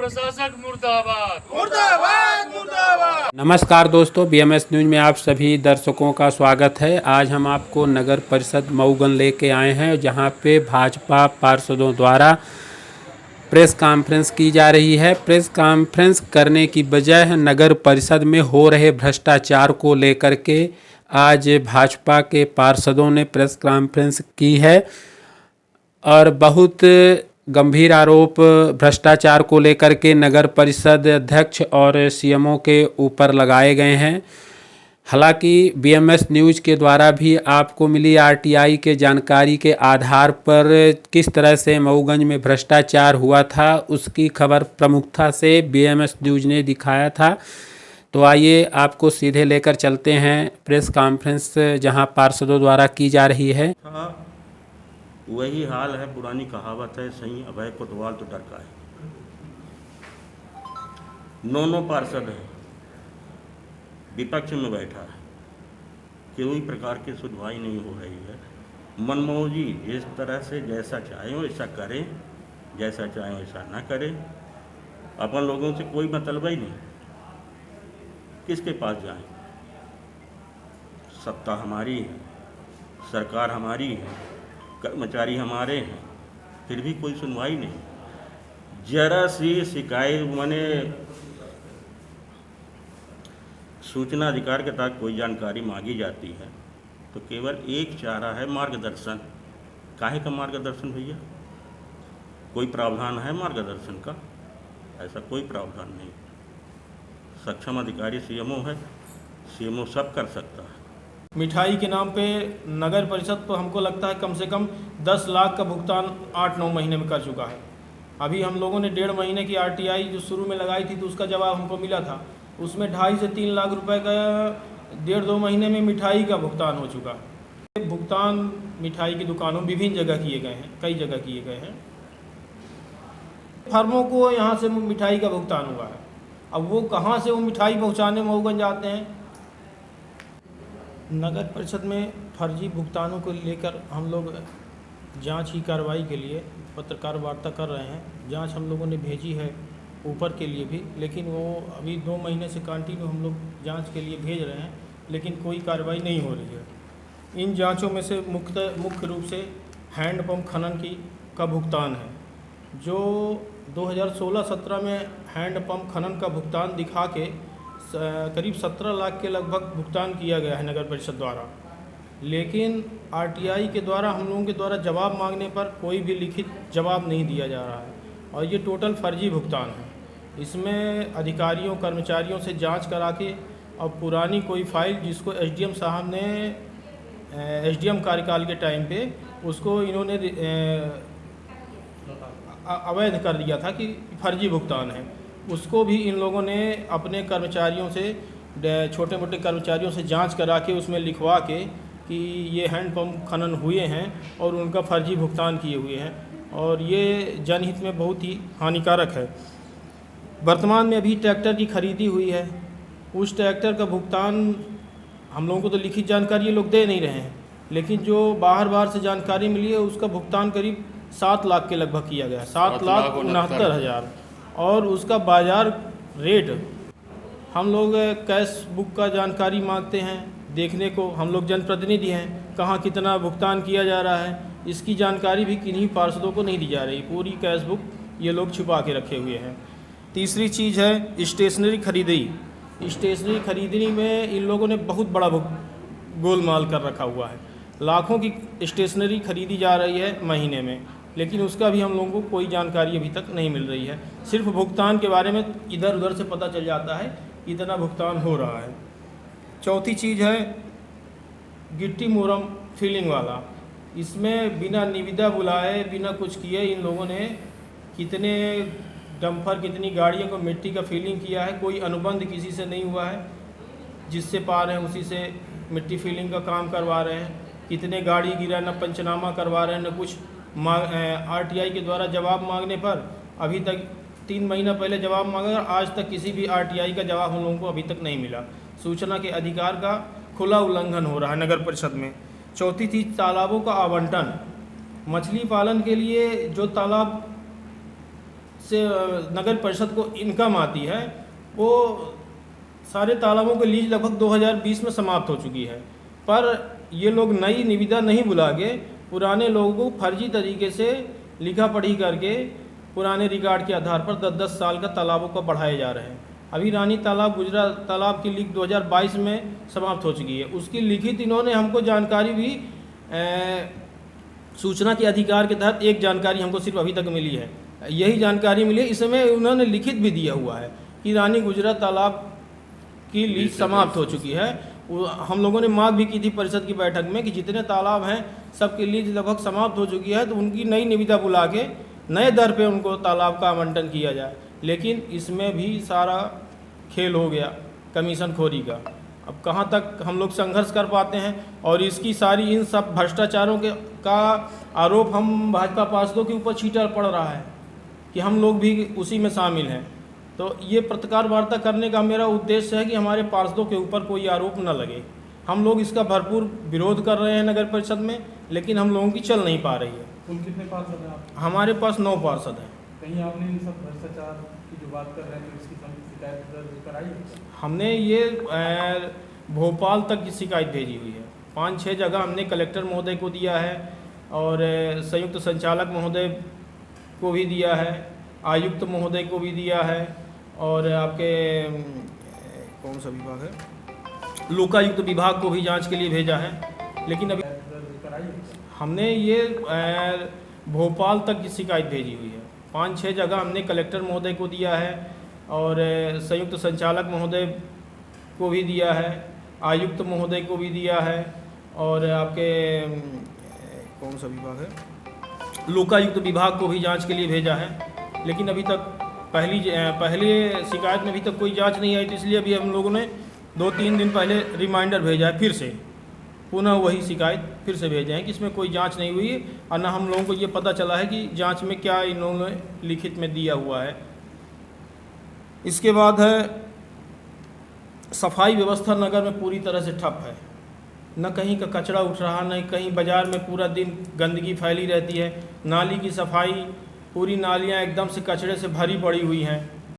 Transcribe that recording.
प्रशासक मुर्दाबाद। मुर्दाबाद मुर्दाबाद। नमस्कार दोस्तों, बीएमएस न्यूज में आप सभी दर्शकों का स्वागत है। आज हम आपको नगर परिषद मऊगन लेके आए हैं, जहां पे भाजपा पार्षदों द्वारा प्रेस कॉन्फ्रेंस की जा रही है। प्रेस कॉन्फ्रेंस करने की बजाय नगर परिषद में हो रहे भ्रष्टाचार को लेकर के आज भाजपा के पार्षदों ने प्रेस कॉन्फ्रेंस की है और बहुत गंभीर आरोप भ्रष्टाचार को लेकर के नगर परिषद अध्यक्ष और सीएमओ के ऊपर लगाए गए हैं। हालांकि बीएमएस न्यूज़ के द्वारा भी आपको मिली आरटीआई के जानकारी के आधार पर किस तरह से मऊगंज में भ्रष्टाचार हुआ था, उसकी खबर प्रमुखता से बीएमएस न्यूज़ ने दिखाया था। तो आइए आपको सीधे लेकर चलते हैं प्रेस कॉन्फ्रेंस जहां पार्षदों द्वारा की जा रही है। वही हाल है, पुरानी कहावत है, सही अभय कोतवाल तो डर का है। 9 पार्षद है, विपक्ष में बैठा है, कोई प्रकार की सुनवाई नहीं हो रही है। मनमोहन जी इस तरह से जैसा चाहें वैसा करें, जैसा चाहें वैसा ना करें, अपन लोगों से कोई मतलब ही नहीं। किसके पास जाएं? सत्ता हमारी है, सरकार हमारी है, कर्मचारी हमारे हैं, फिर भी कोई सुनवाई नहीं। जरा सी शिकायत माने सूचना अधिकार के तहत कोई जानकारी मांगी जाती है तो केवल एक चारा है, मार्गदर्शन। काहे का मार्गदर्शन भैया? कोई प्रावधान है मार्गदर्शन का? ऐसा कोई प्रावधान नहीं। सक्षम अधिकारी सीएमओ है, सीएमओ सब कर सकता है। मिठाई के नाम पे नगर परिषद तो हमको लगता है कम से कम 10 लाख का भुगतान 8-9 महीने में कर चुका है। अभी हम लोगों ने 1.5 महीने की आरटीआई जो शुरू में लगाई थी तो उसका जवाब हमको मिला था, उसमें 2.5 से 3 लाख रुपए का 1.5-2 महीने में मिठाई का भुगतान हो चुका है। भुगतान मिठाई की दुकानों विभिन्न जगह किए गए हैं, कई जगह किए गए हैं। फर्मों को यहाँ से मिठाई का भुगतान हुआ है, अब वो कहाँ से वो मिठाई पहुँचाने मऊगंज जाते हैं। नगर परिषद में फर्जी भुगतानों को लेकर हम लोग जांच की कार्रवाई के लिए पत्रकार वार्ता कर रहे हैं। जांच हम लोगों ने भेजी है ऊपर के लिए भी, लेकिन वो अभी 2 महीने से कंटिन्यू हम लोग जांच के लिए भेज रहे हैं, लेकिन कोई कार्रवाई नहीं हो रही है। इन जांचों में से मुख्य रूप से हैंडपम्प खनन का भुगतान है, जो 2016-17 में हैंडपम्प खनन का भुगतान दिखा के करीब 17 लाख के लगभग भुगतान किया गया है नगर परिषद द्वारा, लेकिन आरटीआई के द्वारा हम लोगों के द्वारा जवाब मांगने पर कोई भी लिखित जवाब नहीं दिया जा रहा है और ये टोटल फर्जी भुगतान है। इसमें अधिकारियों कर्मचारियों से जांच करा के और पुरानी कोई फाइल जिसको एसडीएम साहब ने एसडीएम कार्यकाल के टाइम पे उसको इन्होंने अवैध कर दिया था कि फर्जी भुगतान है, उसको भी इन लोगों ने अपने कर्मचारियों से, छोटे मोटे कर्मचारियों से जांच करा के उसमें लिखवा के कि ये हैंडपम्प खनन हुए हैं और उनका फर्जी भुगतान किए हुए हैं, और ये जनहित में बहुत ही हानिकारक है। वर्तमान में अभी ट्रैक्टर की खरीदी हुई है, उस ट्रैक्टर का भुगतान हम लोगों को तो लिखित जानकारी ये लोग दे नहीं रहे हैं, लेकिन जो बाहर से जानकारी मिली है उसका भुगतान करीब 7 लाख के लगभग किया गया है, 7,69,000, और उसका बाज़ार रेट हम लोग कैश बुक का जानकारी मांगते हैं देखने को। हम लोग जनप्रतिनिधि हैं, कहाँ कितना भुगतान किया जा रहा है इसकी जानकारी भी किन्हीं पार्षदों को नहीं दी जा रही। पूरी कैश बुक ये लोग छुपा के रखे हुए हैं। तीसरी चीज़ है स्टेशनरी खरीदी। स्टेशनरी खरीदने में इन लोगों ने बहुत बड़ा गोलमाल कर रखा हुआ है। लाखों की स्टेशनरी खरीदी जा रही है महीने में, लेकिन उसका भी हम लोगों को कोई जानकारी अभी तक नहीं मिल रही है। सिर्फ भुगतान के बारे में इधर उधर से पता चल जाता है इतना भुगतान हो रहा है। चौथी चीज़ है गिट्टी मोरम फिलिंग वाला। इसमें बिना निविदा बुलाए, बिना कुछ किए इन लोगों ने कितने डंपर, कितनी गाड़ियों को मिट्टी का फिलिंग किया है। कोई अनुबंध किसी से नहीं हुआ है, जिससे पा रहे हैं उसी से मिट्टी फिलिंग का काम करवा रहे हैं। कितने गाड़ी गिरा, न पंचनामा करवा रहे हैं, न कुछ आरटीआई के द्वारा जवाब मांगने पर अभी तक 3 महीना पहले जवाब मांगा, आज तक किसी भी आरटीआई का जवाब हम लोगों को अभी तक नहीं मिला। सूचना के अधिकार का खुला उल्लंघन हो रहा है नगर परिषद में। चौथी चीज़ तालाबों का आवंटन। मछली पालन के लिए जो तालाब से नगर परिषद को इनकम आती है वो सारे तालाबों की लीज लगभग 2020 में समाप्त हो चुकी है। पर ये लोग नई निविदा नहीं बुला के पुराने लोगों को फर्जी तरीके से लिखा पढ़ी करके पुराने रिकॉर्ड के आधार पर 10-10 साल का तालाबों को बढ़ाए जा रहे हैं। अभी रानी तालाब गुजरा तालाब की लीक 2022 में समाप्त हो चुकी है। उसकी लिखित इन्होंने हमको जानकारी भी सूचना के अधिकार के तहत एक जानकारी हमको सिर्फ अभी तक मिली है, यही जानकारी मिली है। इसमें उन्होंने लिखित भी दिया हुआ है कि रानी गुजरा तालाब की लीज समाप्त हो चुकी है। हम लोगों ने मांग भी की थी परिषद की बैठक में कि जितने तालाब हैं सबकी लीज लगभग समाप्त हो चुकी है, तो उनकी नई निविदा बुला के नए दर पे उनको तालाब का आवंटन किया जाए। लेकिन इसमें भी सारा खेल हो गया कमीशन खोरी का। अब कहाँ तक हम लोग संघर्ष कर पाते हैं, और इसकी सारी इन सब भ्रष्टाचारों के का आरोप हम भाजपा पार्षदों के ऊपर छीटा पड़ रहा है कि हम लोग भी उसी में शामिल हैं। तो ये पत्रकार वार्ता करने का मेरा उद्देश्य है कि हमारे पार्षदों के ऊपर कोई आरोप न लगे। हम लोग इसका भरपूर विरोध कर रहे हैं नगर परिषद में, लेकिन हम लोगों की चल नहीं पा रही है। कुल कितने पार्षद हैं आप? हमारे पास 9 पार्षद हैं। कहीं आपने इन सब भ्रष्टाचार की जो बात कर रहे हैं तो इसकी शिकायत दर्ज कराई है? हमने ये भोपाल तक की शिकायत भेजी हुई है। 5-6 जगह हमने कलेक्टर महोदय को दिया है और संयुक्त संचालक महोदय को भी दिया है, आयुक्त महोदय को भी दिया है, और आपके कौन सा विभाग है, लोकायुक्त विभाग को भी जांच के लिए भेजा है। लेकिन अभी हमने ये भोपाल तक की शिकायत भेजी हुई है। 5-6 जगह हमने कलेक्टर महोदय को दिया है और संयुक्त संचालक महोदय को भी दिया है, आयुक्त महोदय को भी दिया है, और आपके कौन सा विभाग है, लोकायुक्त विभाग को भी जांच के लिए भेजा है। लेकिन अभी तक पहले शिकायत में अभी तक कोई जांच नहीं आई, तो इसलिए अभी हम लोगों ने 2-3 दिन पहले रिमाइंडर भेजा है, फिर से पुनः वही शिकायत फिर से भेजे हैं कि इसमें कोई जांच नहीं हुई और ना हम लोगों को ये पता चला है कि जांच में क्या इन्होंने लिखित में दिया हुआ है। इसके बाद है सफाई व्यवस्था नगर में पूरी तरह से ठप है। न कहीं का कचरा उठ रहा, न कहीं बाज़ार में पूरा दिन गंदगी फैली रहती है। नाली की सफाई, पूरी नालियां एकदम से कचरे से भरी पड़ी हुई हैं।